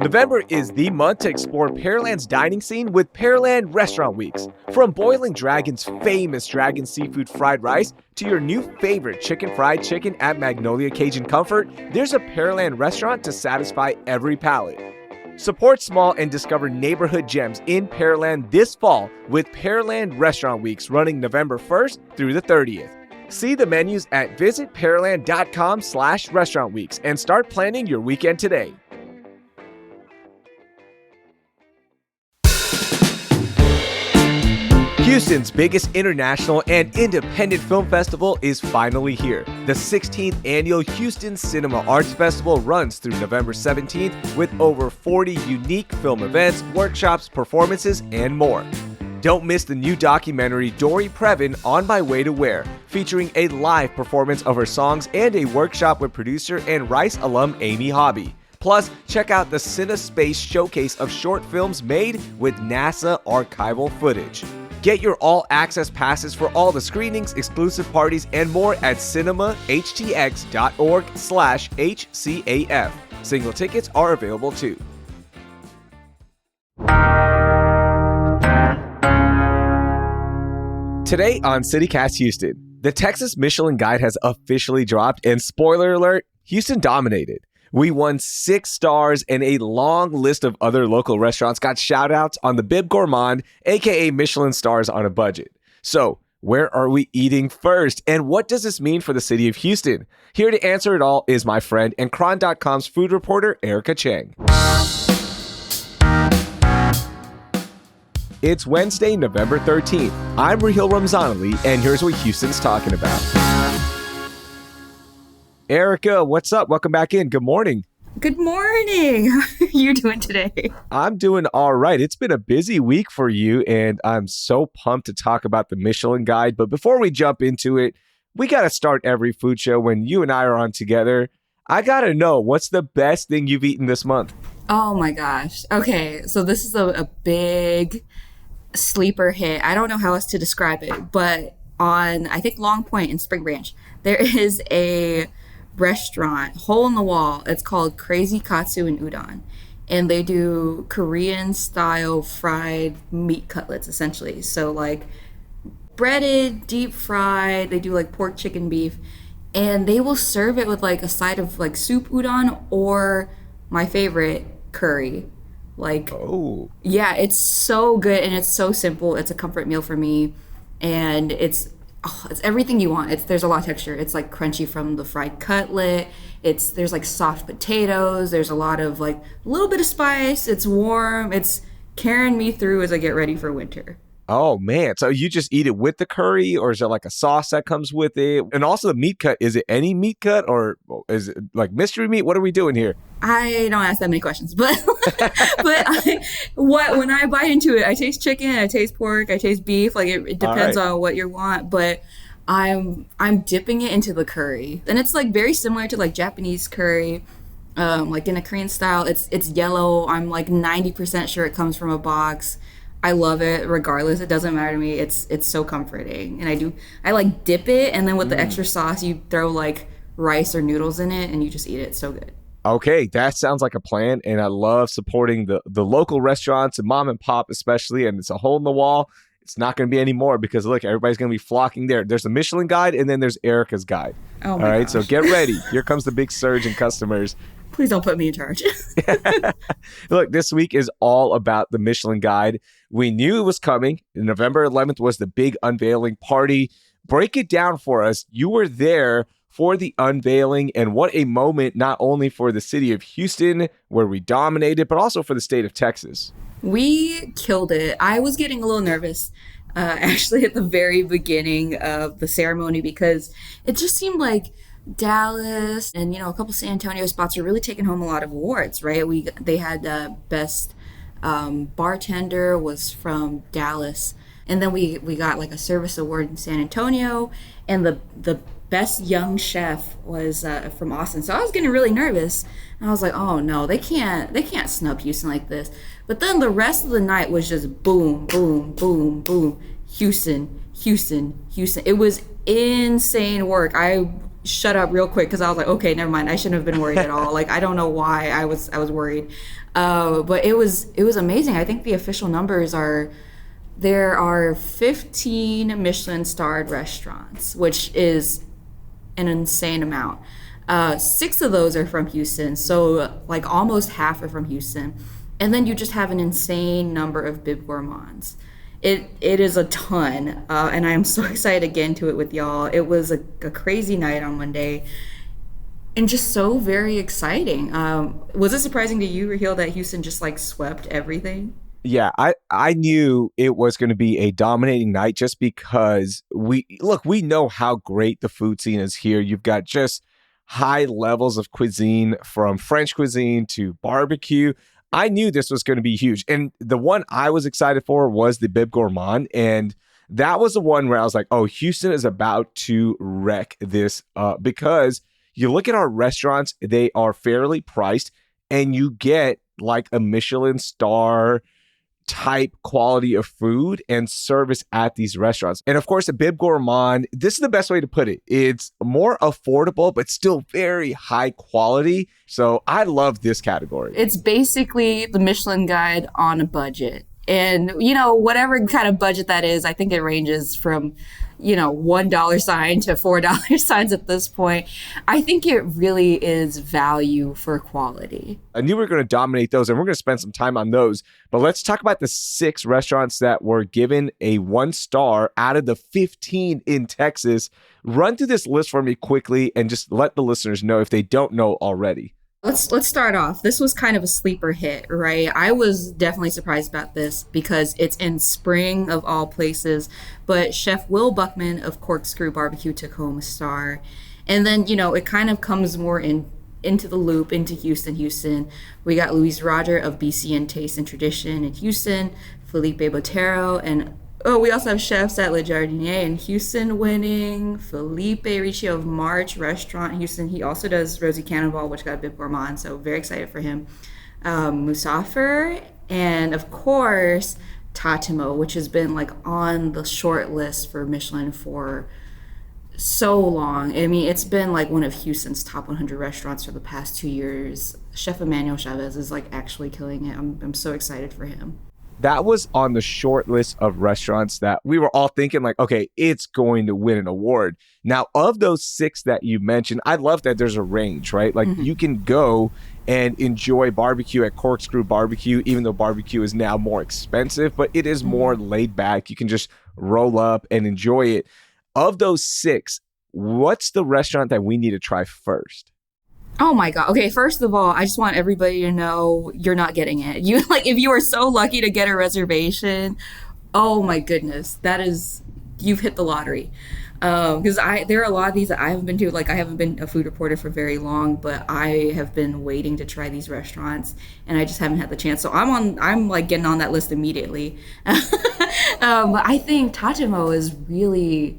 November is the month to explore Pearland's dining scene with Pearland Restaurant Weeks. From Boiling Dragon's famous dragon seafood fried rice to your new favorite chicken fried chicken at Magnolia Cajun Comfort, there's a Pearland restaurant to satisfy every palate. Support small and discover neighborhood gems in Pearland this fall with Pearland Restaurant Weeks running November 1st through the 30th. See the menus at visitpearland.com/restaurant weeks and start planning your weekend today. Houston's biggest international and independent film festival is finally here. The 16th annual Houston Cinema Arts Festival runs through November 17th with over 40 unique film events, workshops, performances, and more. Don't miss the new documentary Dory Previn, On My Way to Where, featuring a live performance of her songs and a workshop with producer and Rice alum Amy Hobby. Plus, check out the CineSpace showcase of short films made with NASA archival footage. Get your all-access passes for all the screenings, exclusive parties, and more at cinemahtx.org/HCAF. Single tickets are available too. Today on CityCast Houston, the Texas Michelin Guide has officially dropped, and spoiler alert, Houston dominated. We won 6 stars, and a long list of other local restaurants got shout-outs on the Bib Gourmand, aka Michelin stars on a budget. So, where are we eating first, and what does this mean for the city of Houston? Here to answer it all is my friend and Cron.com's food reporter, Erica Cheng. It's Wednesday, November 13th. I'm Raheel Ramzanali, and here's what Houston's talking about. Erica, what's up? Welcome back in. Good morning. Good morning. How are you doing today? I'm doing all right. It's been a busy week for you, and I'm so pumped to talk about the Michelin Guide. But before we jump into it, we got to start every food show when you and I are on together. I got to know, what's the best thing you've eaten this month? Oh my gosh. Okay, so this is a big sleeper hit. I don't know how else to describe it, but on, I think, Long Point in Spring Branch, there is a restaurant, hole in the wall. It's called Crazy Katsu and Udon, and they do Korean style fried meat cutlets, essentially. So like breaded, deep fried. They do like pork, chicken, beef, and they will serve it with like a side of like soup udon or my favorite, curry. Like, oh yeah, it's so good and it's so simple. It's a comfort meal for me, and it's everything you want. There's a lot of texture. It's like crunchy from the fried cutlet. There's like soft potatoes. There's a lot of like a little bit of spice. It's warm. It's carrying me through as I get ready for winter. Oh, man. So you just eat it with the curry, or is there like a sauce that comes with it? And also the meat cut, is it any meat cut, or is it like mystery meat? What are we doing here? I don't ask that many questions, but when I bite into it, I taste chicken, I taste pork, I taste beef. Like it depends on what you want, but I'm dipping it into the curry, and it's like very similar to like Japanese curry, like in a Korean style. It's yellow. I'm like 90% sure it comes from a box. I love it regardless. It doesn't matter to me. It's so comforting, and I like dip it, and then with the extra sauce, you throw like rice or noodles in it, and you just eat it. It's so good. Okay, that sounds like a plan, and I love supporting the local restaurants and mom and pop especially, and it's a hole in the wall. It's not going to be any more because, look, everybody's going to be flocking there. There's a Michelin Guide, and then there's Erica's Guide. Oh my gosh. So get ready. Here comes the big surge in customers. Please don't put me in charge. Look, this week is all about the Michelin Guide. We knew it was coming. November 11th was the big unveiling party. Break it down for us. You were there for the unveiling, and what a moment, not only for the city of Houston, where we dominated, but also for the state of Texas. We killed it. I was getting a little nervous, actually, at the very beginning of the ceremony, because it just seemed like Dallas and, a couple San Antonio spots are really taking home a lot of awards, right? They had best bartender was from Dallas, and then we got like a service award in San Antonio, and the best young chef was from Austin. So I was getting really nervous, and I was like, oh no, they can't snub Houston like this. But then the rest of the night was just boom, boom, boom, boom, Houston. It was insane work. I shut up real quick because I was like, okay, never mind. I shouldn't have been worried at all. Like, I don't know why I was worried. But it was amazing. I think the official numbers are there are 15 Michelin-starred restaurants, which is an insane amount. 6 of those are from Houston, so like almost half are from Houston. And then you just have an insane number of Bib Gourmands. It is a ton, and I am so excited to get into it with y'all. It was a crazy night on Monday, and just so very exciting. Was it surprising to you, Raheel, that Houston just like swept everything? Yeah, I knew it was going to be a dominating night just because we know how great the food scene is here. You've got just high levels of cuisine from French cuisine to barbecue. I knew this was going to be huge. And the one I was excited for was the Bib Gourmand. And that was the one where I was like, oh, Houston is about to wreck this up because you look at our restaurants, they are fairly priced and you get like a Michelin star type quality of food and service at these restaurants. And of course, a Bib Gourmand, this is the best way to put it. It's more affordable, but still very high quality. So I love this category. It's basically the Michelin Guide on a budget. And, whatever kind of budget that is, I think it ranges from, $1 sign to $4 signs at this point. I think it really is value for quality. I knew we were going to dominate those, and we're going to spend some time on those. But let's talk about the 6 restaurants that were given a 1 star out of the 15 in Texas. Run through this list for me quickly and just let the listeners know if they don't know already. Let's start off. This was kind of a sleeper hit, right? I was definitely surprised about this because it's in spring of all places. But Chef Will Buckman of Corkscrew Barbecue took home a star. And then, it kind of comes more into the loop, into Houston. We got Luis Roger of BCN Taste and Tradition in Houston, Felipe Botero, and we also have chefs at Le Jardinier in Houston winning. Felipe Riccio of March Restaurant in Houston. He also does Rosie Cannonball, which got a Bib Gourmand, so very excited for him. Musafir, and of course, Tatimo, which has been like on the short list for Michelin for so long. I mean, it's been like one of Houston's top 100 restaurants for the past 2 years. Chef Emmanuel Chavez is like actually killing it. I'm so excited for him. That was on the short list of restaurants that we were all thinking like, okay, it's going to win an award. Now, of those 6 that you mentioned, I love that there's a range, right? Like you can go and enjoy barbecue at Corkscrew Barbecue, even though barbecue is now more expensive, but it is more laid back. You can just roll up and enjoy it. Of those 6, what's the restaurant that we need to try first? Oh my God. Okay, first of all, I just want everybody to know you're not getting it. You if you are so lucky to get a reservation, oh my goodness, you've hit the lottery. Because there are a lot of these that I haven't been to. Like I haven't been a food reporter for very long, but I have been waiting to try these restaurants, and I just haven't had the chance. So I'm like getting on that list immediately. But I think Tatimo is really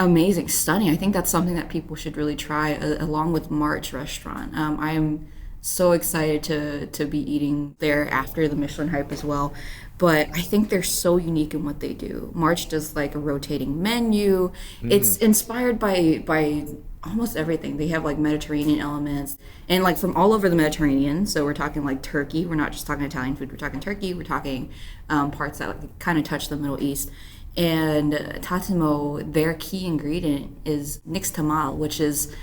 amazing, stunning. I think that's something that people should really try, along with March Restaurant. I am so excited to be eating there after the Michelin hype as well. But I think they're so unique in what they do. March does like a rotating menu. It's inspired by almost everything. They have like Mediterranean elements and like from all over the Mediterranean. So we're talking like Turkey. We're not just talking Italian food. We're talking Turkey. We're talking parts that like, kind of touch the Middle East. And Tatimo, their key ingredient is nixtamal, which is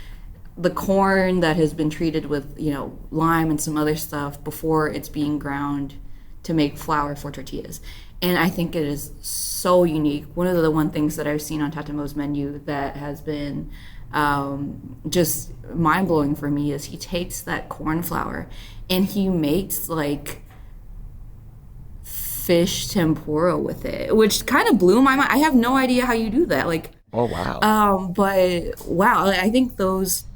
the corn that has been treated with, lime and some other stuff before it's being ground to make flour for tortillas. And I think it is so unique. One of the one things that I've seen on Tatimo's menu that has been just mind-blowing for me is he takes that corn flour and he makes like fish tempura with it, which kind of blew my mind. I have no idea how you do that. Like, oh wow. But wow, I think those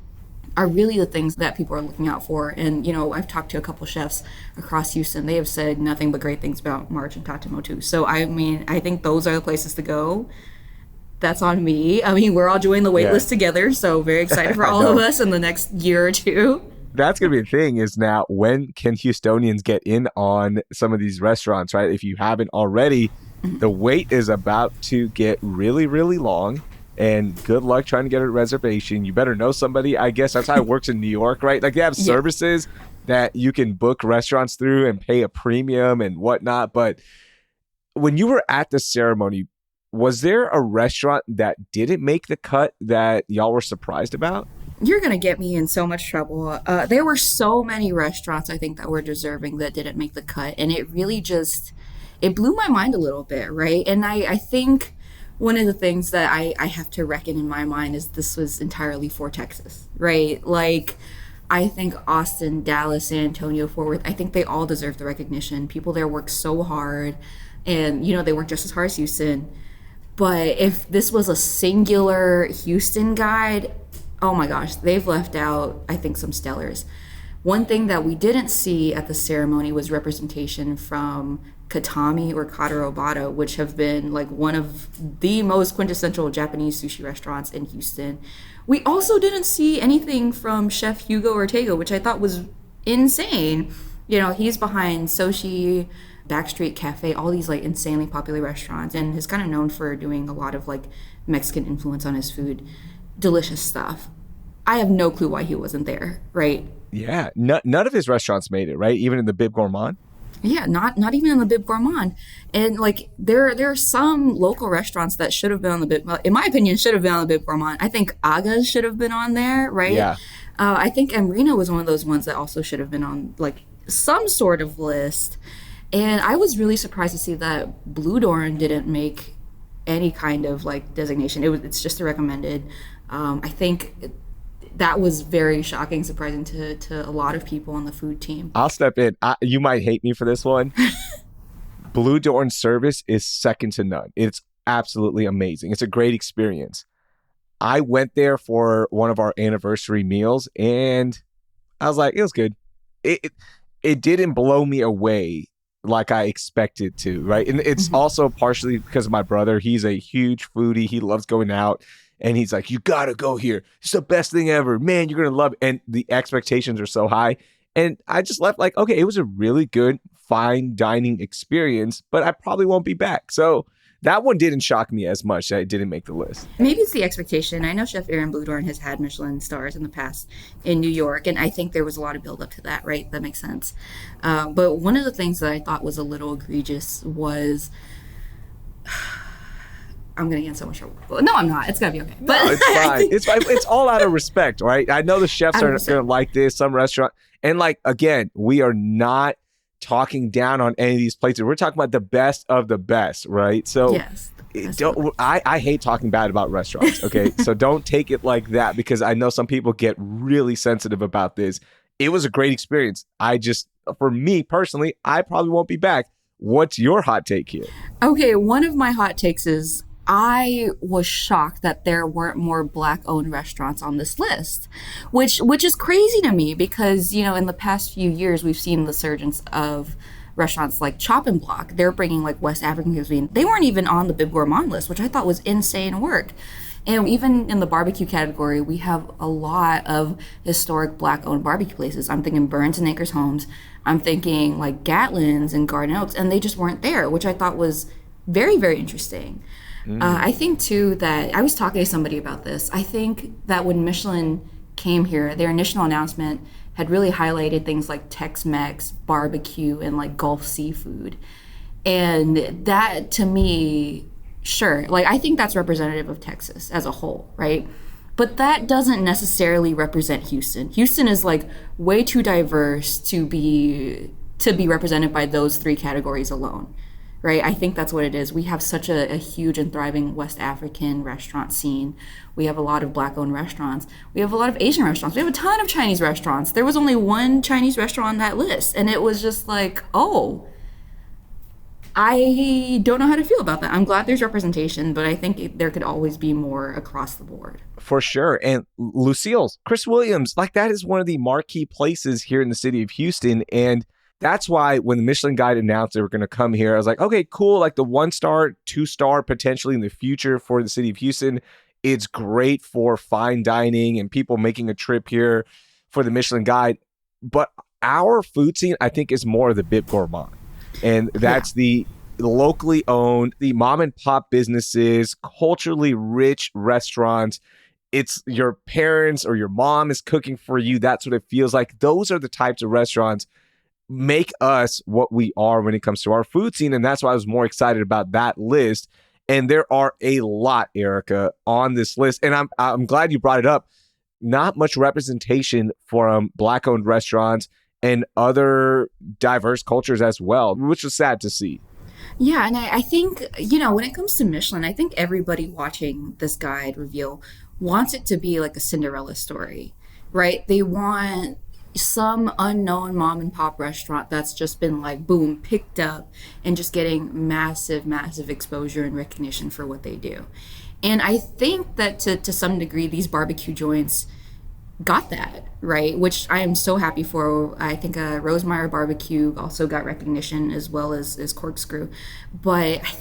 are really the things that people are looking out for. And I've talked to a couple chefs across Houston. They have said nothing but great things about March and Tatimo too. So I mean, I think those are the places to go. That's on me. I mean, we're all joining the wait list together, so very excited for all of us in the next year or two. That's going to be the thing is now, when can Houstonians get in on some of these restaurants, right? If you haven't already, the wait is about to get really, really long. And good luck trying to get a reservation. You better know somebody. I guess that's how it works in New York, right? Like they have services that you can book restaurants through and pay a premium and whatnot. But when you were at the ceremony, was there a restaurant that didn't make the cut that y'all were surprised about? You're going to get me in so much trouble. There were so many restaurants, I think, that were deserving that didn't make the cut. And it really just, it blew my mind a little bit, right? And I think one of the things that I have to reckon in my mind is this was entirely for Texas, right? Like, I think Austin, Dallas, San Antonio, Fort Worth, I think they all deserve the recognition. People there work so hard, and, you know, they work just as hard as Houston. But if this was a singular Houston guide, oh my gosh, they've left out, I think, some stellars. One thing that we didn't see at the ceremony was representation from Katami or Katarobata, which have been like one of the most quintessential Japanese sushi restaurants in Houston. We also didn't see anything from Chef Hugo Ortega, which I thought was insane. You know, he's behind Soshi, Backstreet Cafe, all these like insanely popular restaurants, and is kind of known for doing a lot of like Mexican influence on his food. Delicious stuff. I have no clue why he wasn't there, right? Yeah, none of his restaurants made it, right? Even in the Bib Gourmand? Yeah, not even in the Bib Gourmand. And like there are some local restaurants that should have been on the Bib, in my opinion, should have been on the Bib Gourmand. I think Aga's should have been on there, right? Yeah. I think Amrina was one of those ones that also should have been on like some sort of list. And I was really surprised to see that Blue Dorn didn't make any kind of like designation. It's just a recommended. I think that was very shocking, surprising to a lot of people on the food team. I'll step in. You might hate me for this one. Blue Dorn service is second to none. It's absolutely amazing. It's a great experience. I went there for one of our anniversary meals, and I was like, it was good. It didn't blow me away like I expected to, right? And it's also partially because of my brother. He's a huge foodie. He loves going out. And he's like, you got to go here. It's the best thing ever. Man, you're going to love it. And the expectations are so high. And I just left like, okay, it was a really good, fine dining experience, but I probably won't be back. So that one didn't shock me as much that it didn't make the list. Maybe it's the expectation. I know Chef Aaron Blue Dorn has had Michelin stars in the past in New York, and I think there was a lot of build up to that, right? That makes sense. But one of the things that I thought was a little egregious was... I'm going to get in so much trouble. No, I'm not. It's going to be okay. But no, it's fine. It's fine. It's all out of respect, right? I know the chefs are going to like this, some restaurant. And like, again, we are not talking down on any of these places. We're talking about the best of the best, right? So yes, I hate talking bad about restaurants, okay? So don't take it like that, because I know some people get really sensitive about this. It was a great experience. For me personally, I probably won't be back. What's your hot take here? Okay, one of my hot takes is I was shocked that there weren't more Black-owned restaurants on this list, which is crazy to me because, you know, in the past few years, we've seen the surgence of restaurants like Chop and Block. They're bringing like West African cuisine. They weren't even on the Bib Gourmand list, which I thought was insane work. And even in the barbecue category, we have a lot of historic Black-owned barbecue places. I'm thinking Burns and Acres Homes. I'm thinking like Gatlin's and Garden Oaks, and they just weren't there, which I thought was very, very interesting. I think, too, that I was talking to somebody about this. I think that when Michelin came here, their initial announcement had really highlighted things like Tex-Mex, barbecue, and like Gulf seafood. And that, to me, sure, like I think that's representative of Texas as a whole, right? But that doesn't necessarily represent Houston. Houston is like way too diverse to be represented by those three categories alone. Right? I think that's what it is. We have such a huge and thriving West African restaurant scene. We have a lot of Black-owned restaurants. We have a lot of Asian restaurants. We have a ton of Chinese restaurants. There was only one Chinese restaurant on that list. And it was just like, oh, I don't know how to feel about that. I'm glad there's representation, but I think there could always be more across the board. For sure. And Lucille's, Chris Williams, like that is one of the marquee places here in the city of Houston. And that's why when the Michelin Guide announced they were going to come here, I was like, okay, cool. Like the 1-star, 2-star potentially in the future for the city of Houston. It's great for fine dining and people making a trip here for the Michelin Guide. But our food scene, I think, is more of the Bib Gourmand. And that's the locally owned, the mom and pop businesses, culturally rich restaurants. It's your parents or your mom is cooking for you. That's what it feels like. Those are the types of restaurants make us what we are when it comes to our food scene. And that's why I was more excited about that list. And there are a lot, Erica, on this list. And I'm glad you brought it up. Not much representation from Black-owned restaurants and other diverse cultures as well, which was sad to see. Yeah, and I think, when it comes to Michelin, I think everybody watching this guide reveal wants it to be like a Cinderella story, right? They want some unknown mom and pop restaurant that's just been like, boom, picked up and just getting massive, massive exposure and recognition for what they do. And I think that to some degree, these barbecue joints got that, right? Which I am so happy for. I think Rosemeyer Barbecue also got recognition as well as Corkscrew. But I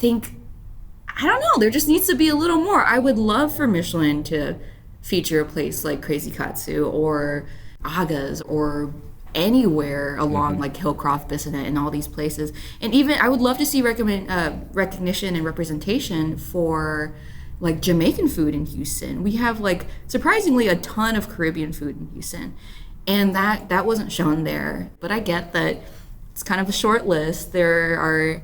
don't know, there just needs to be a little more. I would love for Michelin to feature a place like Crazy Katsu or Aga's or anywhere along like Hillcroft, Bissonnette, and all these places. And even I would love to see recognition and representation for like Jamaican food in Houston. We have like surprisingly a ton of Caribbean food in Houston, and that wasn't shown there. But I get that it's kind of a short list. There are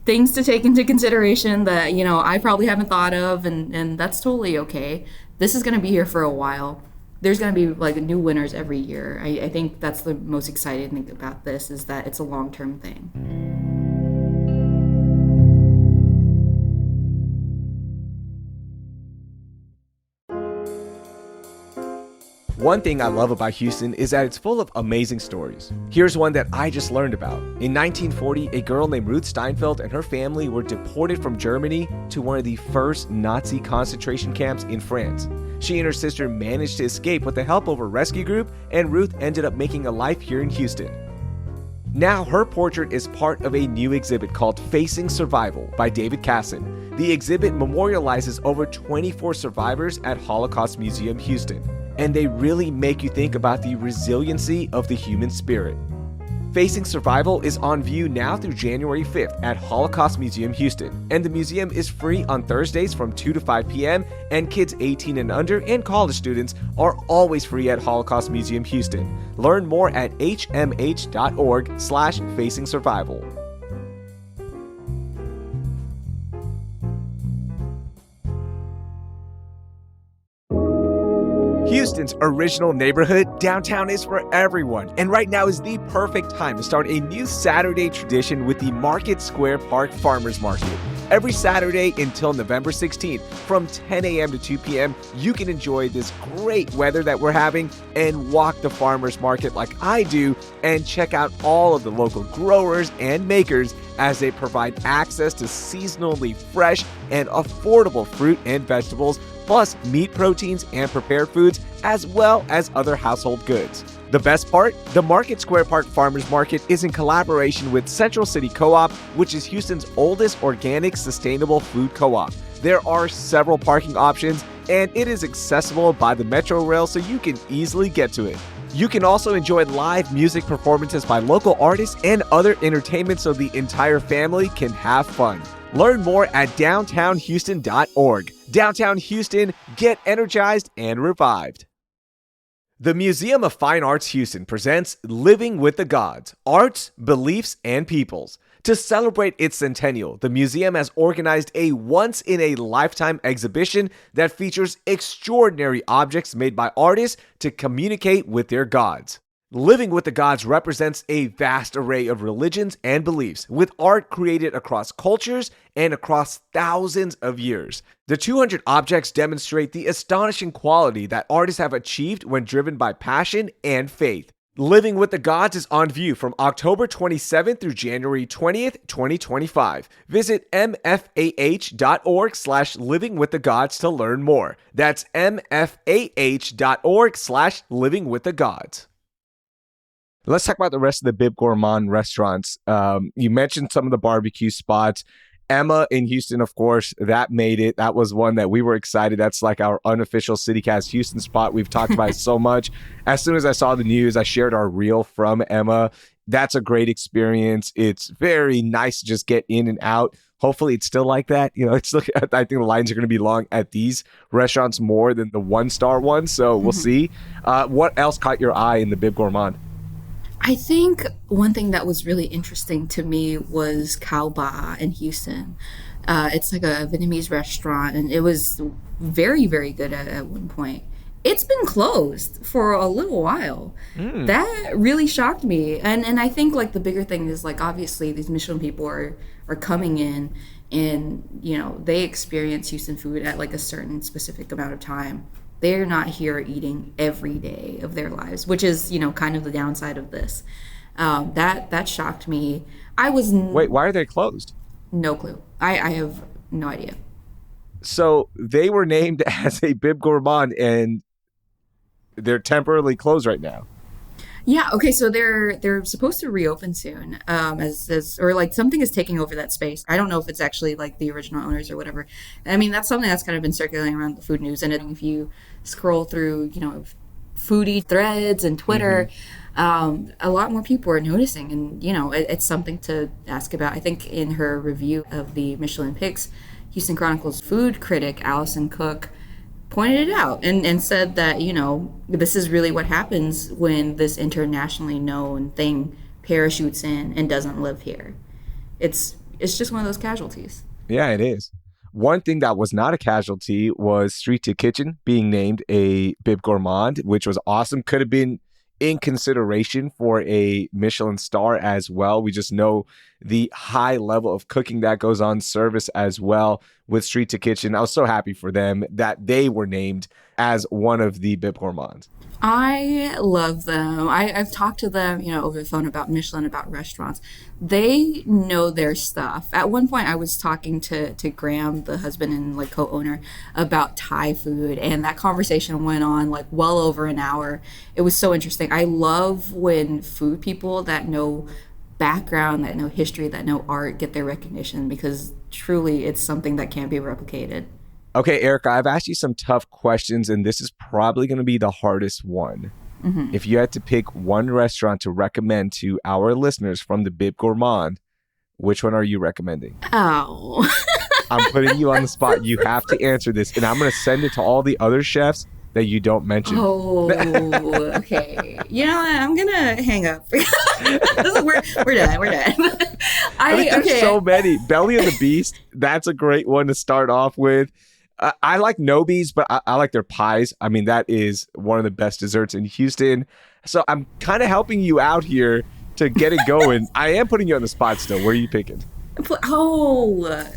things to take into consideration that I probably haven't thought of, and that's totally okay. This is going to be here for a while. There's going to be like new winners every year. I think that's the most exciting thing about this, is that it's a long-term thing. One thing I love about Houston is that it's full of amazing stories. Here's one that I just learned about. In 1940, a girl named Ruth Steinfeld and her family were deported from Germany to one of the first Nazi concentration camps in France. She and her sister managed to escape with the help of a rescue group, and Ruth ended up making a life here in Houston. Now her portrait is part of a new exhibit called Facing Survival by David Casson. The exhibit memorializes over 24 survivors at Holocaust Museum Houston, and they really make you think about the resiliency of the human spirit. Facing Survival is on view now through January 5th at Holocaust Museum Houston, and the museum is free on Thursdays from 2 to 5 p.m., and kids 18 and under and college students are always free at Holocaust Museum Houston. Learn more at hmh.org/Facing Survival. Houston's original neighborhood, downtown is for everyone, and right now is the perfect time to start a new Saturday tradition with the Market Square Park Farmers Market. Every Saturday until November 16th, from 10 a.m. to 2 p.m., you can enjoy this great weather that we're having and walk the farmers market like I do and check out all of the local growers and makers as they provide access to seasonally fresh and affordable fruit and vegetables, plus meat proteins and prepared foods, as well as other household goods. The best part? The Market Square Park Farmers Market is in collaboration with Central City Co-op, which is Houston's oldest organic sustainable food co-op. There are several parking options, and it is accessible by the Metro Rail, so you can easily get to it. You can also enjoy live music performances by local artists and other entertainment so the entire family can have fun. Learn more at downtownhouston.org. Downtown Houston, get energized and revived. The Museum of Fine Arts Houston presents Living with the Gods, Arts, Beliefs, and Peoples. To celebrate its centennial, the museum has organized a once-in-a-lifetime exhibition that features extraordinary objects made by artists to communicate with their gods. Living with the Gods represents a vast array of religions and beliefs, with art created across cultures and across thousands of years. The 200 objects demonstrate the astonishing quality that artists have achieved when driven by passion and faith. Living with the Gods is on view from October 27th through January 20th, 2025. Visit mfah.org/livingwiththegods to learn more. That's mfah.org/livingwiththegods. Let's talk about the rest of the Bib Gourmand restaurants. You mentioned some of the barbecue spots. Emma in Houston, of course, that made it. That was one that we were excited. That's like our unofficial CityCast Houston spot. We've talked about it so much. As soon as I saw the news, I shared our reel from Emma. That's a great experience. It's very nice to just get in and out. Hopefully it's still like that. I think the lines are going to be long at these restaurants more than the 1-star ones. So we'll see. What else caught your eye in the Bib Gourmand? I think one thing that was really interesting to me was Khao Ba in Houston. It's like a Vietnamese restaurant, and it was very, very good at one point. It's been closed for a little while. That really shocked me. And I think like the bigger thing is like obviously these Michelin people are coming in and they experience Houston food at like a certain specific amount of time. They're not here eating every day of their lives, which is, kind of the downside of this. That shocked me. Wait, why are they closed? No clue. I have no idea. So they were named as a Bib Gourmand and they're temporarily closed right now. Yeah. Okay. So they're supposed to reopen soon, or like something is taking over that space. I don't know if it's actually like the original owners or whatever. I mean, that's something that's kind of been circulating around the food news. And if you scroll through, foodie threads and Twitter, a lot more people are noticing, and it's something to ask about. I think in her review of the Michelin Picks, Houston Chronicle's food critic Allison Cook pointed it out and said that, this is really what happens when this internationally known thing parachutes in and doesn't live here. It's just one of those casualties. Yeah, it is. One thing that was not a casualty was Street to Kitchen being named a Bib Gourmand, which was awesome. Could have been in consideration for a Michelin star as well. We just know the high level of cooking that goes on, service as well with Street to Kitchen. I was so happy for them that they were named as one of the Bib Gourmands. I love them. I've talked to them, over the phone about Michelin, about restaurants. They know their stuff. At one point, I was talking to Graham, the husband and like co-owner, about Thai food, and that conversation went on like well over an hour. It was so interesting. I love when food people that know background, that know history, that know art get their recognition, because truly it's something that can't be replicated. Okay, Erica, I've asked you some tough questions, and this is probably going to be the hardest one. If you had to pick one restaurant to recommend to our listeners from the Bib Gourmand, which one are you recommending? Oh. I'm putting you on the spot. You have to answer this, and I'm going to send it to all the other chefs that you don't mention. Oh, okay. You know what? I'm going to hang up. We're done. We're done. I mean, there's so many. Belly of the Beast, that's a great one to start off with. I like Nobi's, but I like their pies. I mean, that is one of the best desserts in Houston. So I'm kind of helping you out here to get it going. I am putting you on the spot still. Where are you picking? Oh,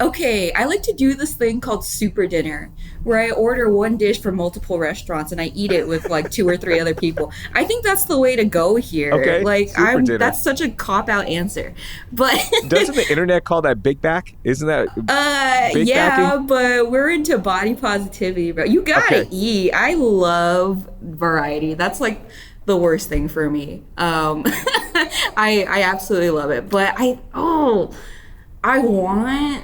okay. I like to do this thing called super dinner, where I order one dish from multiple restaurants and I eat it with like 2 or 3 other people. I think that's the way to go here. Okay, like that's such a cop-out answer. But doesn't the internet call that big back? Isn't that big yeah, backing? But we're into body positivity, bro. You gotta eat. I love variety. That's like the worst thing for me. I absolutely love it. But I want,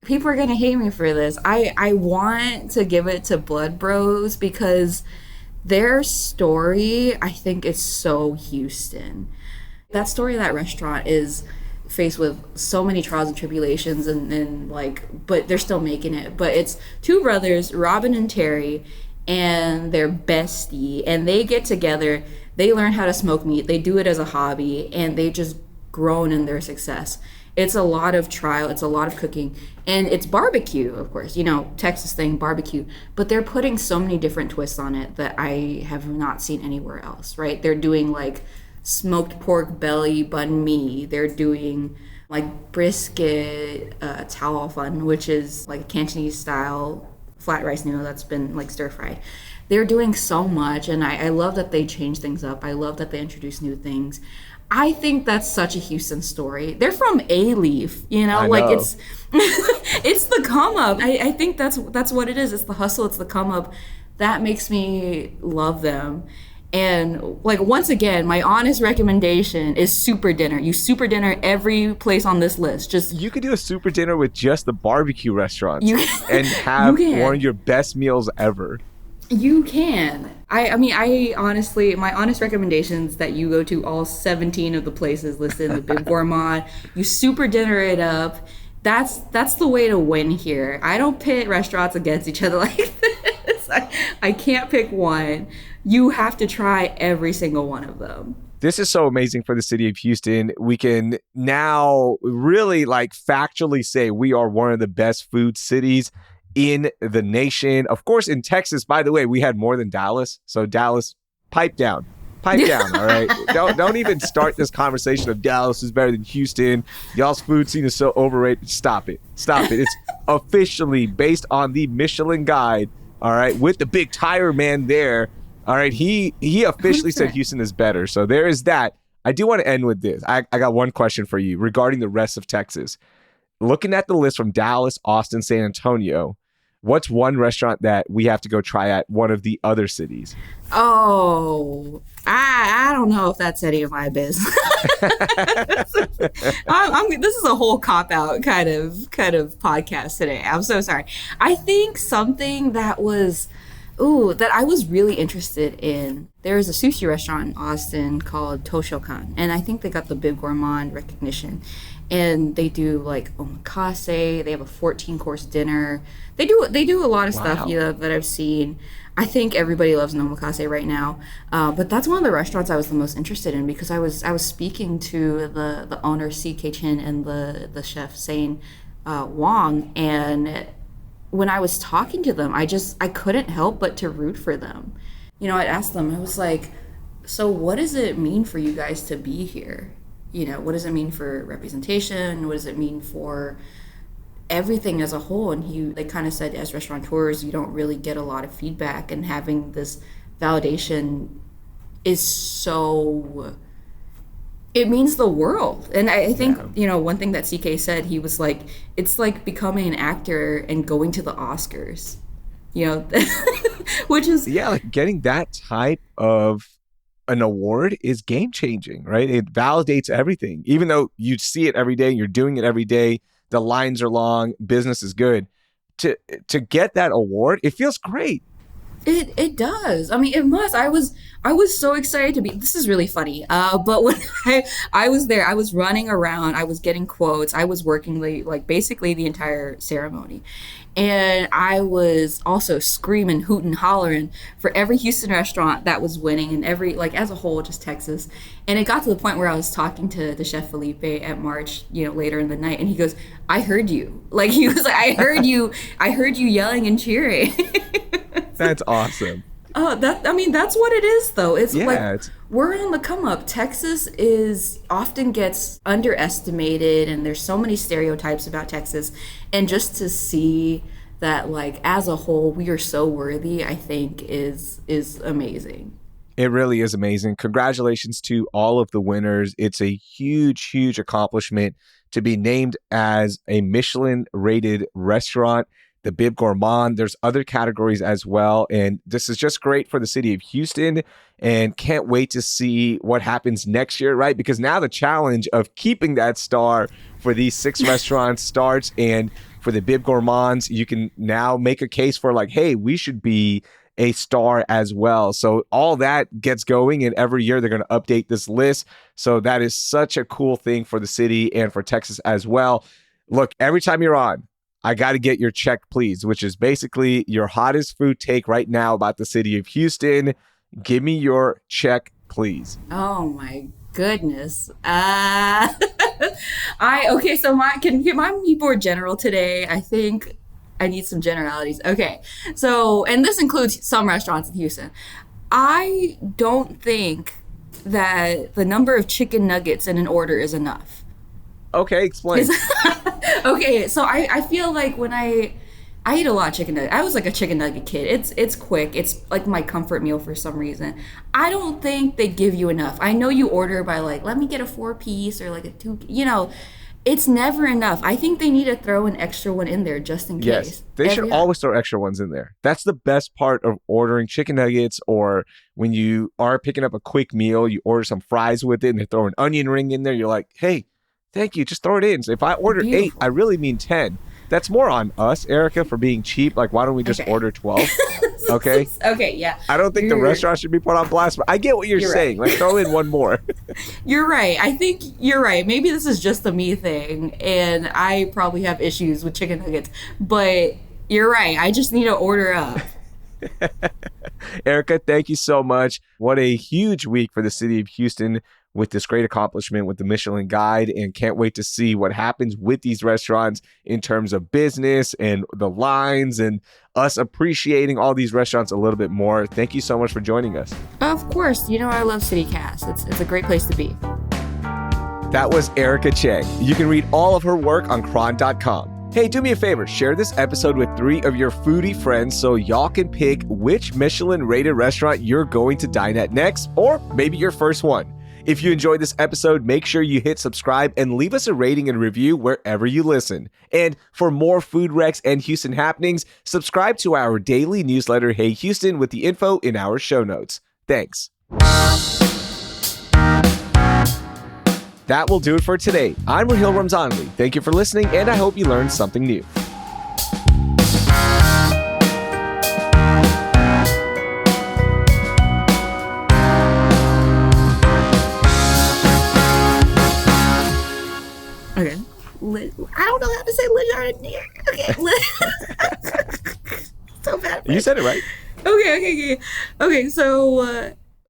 people are gonna hate me for this. I want to give it to Blood Bros because their story, I think, is so Houston. That story of that restaurant is faced with so many trials and tribulations and like, but they're still making it. But it's 2 brothers, Robin and Terry, and their bestie, and they get together, they learn how to smoke meat, they do it as a hobby, and they just grown in their success. It's a lot of trial, it's a lot of cooking, and it's barbecue, of course, Texas thing, barbecue, but they're putting so many different twists on it that I have not seen anywhere else, right? They're doing like smoked pork belly banh mi, they're doing like brisket tao fun, which is like a Cantonese style flat rice noodle that's been like stir fried. They're doing so much, and I love that they change things up. I love that they introduce new things. I think that's such a Houston story. They're from A-Leaf, like it's it's the come up. I think that's what it is. It's the hustle, it's the come up. That makes me love them. And like, once again, my honest recommendation is super dinner. You super dinner every place on this list. You could do a super dinner with just the barbecue restaurants and have one of your best meals ever. You can. I mean, I honestly, my honest recommendations that you go to all 17 of the places listed in the Bib Gourmand. You super dinner it up. That's the way to win here. I don't pit restaurants against each other like this. I can't pick one. You have to try every single one of them. This is so amazing for the city of Houston. We can now really like factually say we are one of the best food cities in the nation. Of course, in Texas, by the way, we had more than Dallas. So Dallas, pipe down. Pipe down, all right? Don't even start this conversation of Dallas is better than Houston. Y'all's food scene is so overrated. Stop it. Stop it. It's officially based on the Michelin guide, all right, with the big tire man there. All right, he officially said Houston is better. So there is that. I do want to end with this. I got one question for you regarding the rest of Texas. Looking at the list from Dallas, Austin, San Antonio, what's one restaurant that we have to go try at one of the other cities? Oh, I don't know if that's any of my business. This is a whole cop out kind of podcast today. I'm so sorry. I think something that was that I was really interested in. There is a sushi restaurant in Austin called Toshokan, and I think they got the Bib Gourmand recognition. And they do like omakase. They have a 14-course dinner. They do a lot of stuff, that I've seen. I think everybody loves an omakase right now, but that's one of the restaurants I was the most interested in because I was speaking to the owner CK Chin and the chef Sain Wong, and when I was talking to them, I couldn't help but to root for them. I'd ask them, I was like, so what does it mean for you guys to be here? What does it mean for representation? What does it mean for everything as a whole? And they kind of said, as restaurateurs, you don't really get a lot of feedback, and having this validation is so, it means the world. And I think, one thing that CK said, he was like, it's like becoming an actor and going to the Oscars, which is... Yeah, like getting that type of an award is game changing, right? It validates everything. Even though you see it every day, you're doing it every day, the lines are long, business is good. To get that award, it feels great. It does. I mean, it must. I was so excited to be. This is really funny. But when I was there, I was running around. I was getting quotes. I was working basically the entire ceremony, and I was also screaming, hooting, hollering for every Houston restaurant that was winning, and every as a whole, just Texas. And it got to the point where I was talking to the chef Felipe at March, later in the night, and he goes, "I heard you." He was like, "I heard you. I heard you yelling and cheering." That's awesome. That's what it is, though. We're on the come up. Texas often gets underestimated, and there's so many stereotypes about Texas. And just to see that, as a whole, we are so worthy, I think is amazing. It really is amazing. Congratulations to all of the winners. It's a huge, huge accomplishment to be named as a Michelin-rated restaurant. The Bib Gourmand, there's other categories as well. And this is just great for the city of Houston, and can't wait to see what happens next year, right? Because now the challenge of keeping that star for these 6 restaurants starts. And for the Bib Gourmands, you can now make a case for hey, we should be a star as well. So all that gets going, and every year they're going to update this list. So that is such a cool thing for the city and for Texas as well. Look, every time you're on, I got to get your check, please, which is basically your hottest food take right now about the city of Houston. Give me your check, please. Oh my goodness. So can mine be more general today? I think I need some generalities. Okay. So, and this includes some restaurants in Houston. I don't think that the number of chicken nuggets in an order is enough. Okay, explain. Okay, so I feel like when I eat a lot of chicken nuggets. I was a chicken nugget kid. It's quick. It's my comfort meal for some reason. I don't think they give you enough. I know you order by let me get a 4-piece or a 2, it's never enough. I think they need to throw an extra one in there just in case. Yes, they should always throw extra ones in there. That's the best part of ordering chicken nuggets, or when you are picking up a quick meal, you order some fries with it and they throw an onion ring in there. You're like, hey, thank you, just throw it in. So if I order 8, I really mean 10. That's more on us, Erica, for being cheap. Why don't we just order 12? Okay? Okay, yeah. I don't think the restaurant should be put on blast, but I get what you're saying. Right. Like, throw in one more. You're right. I think you're right. Maybe this is just a me thing, and I probably have issues with chicken nuggets, but you're right. I just need to order up. Erica, thank you so much. What a huge week for the city of Houston with this great accomplishment with the Michelin Guide, and can't wait to see what happens with these restaurants in terms of business and the lines and us appreciating all these restaurants a little bit more. Thank you so much for joining us. Of course. You know I love CityCast. It's a great place to be. That was Erica Cheng. You can read all of her work on Cron.com. Hey, do me a favor, share this episode with 3 of your foodie friends so y'all can pick which Michelin-rated restaurant you're going to dine at next, or maybe your first one. If you enjoyed this episode, make sure you hit subscribe and leave us a rating and review wherever you listen. And for more food recs and Houston happenings, subscribe to our daily newsletter, Hey Houston, with the info in our show notes. Thanks. That will do it for today. I'm Raheel Ramzanali. Thank you for listening, and I hope you learned something new. Okay. I don't know how to say Le Jardinier. Okay. So bad. You said it right. Okay. Okay, so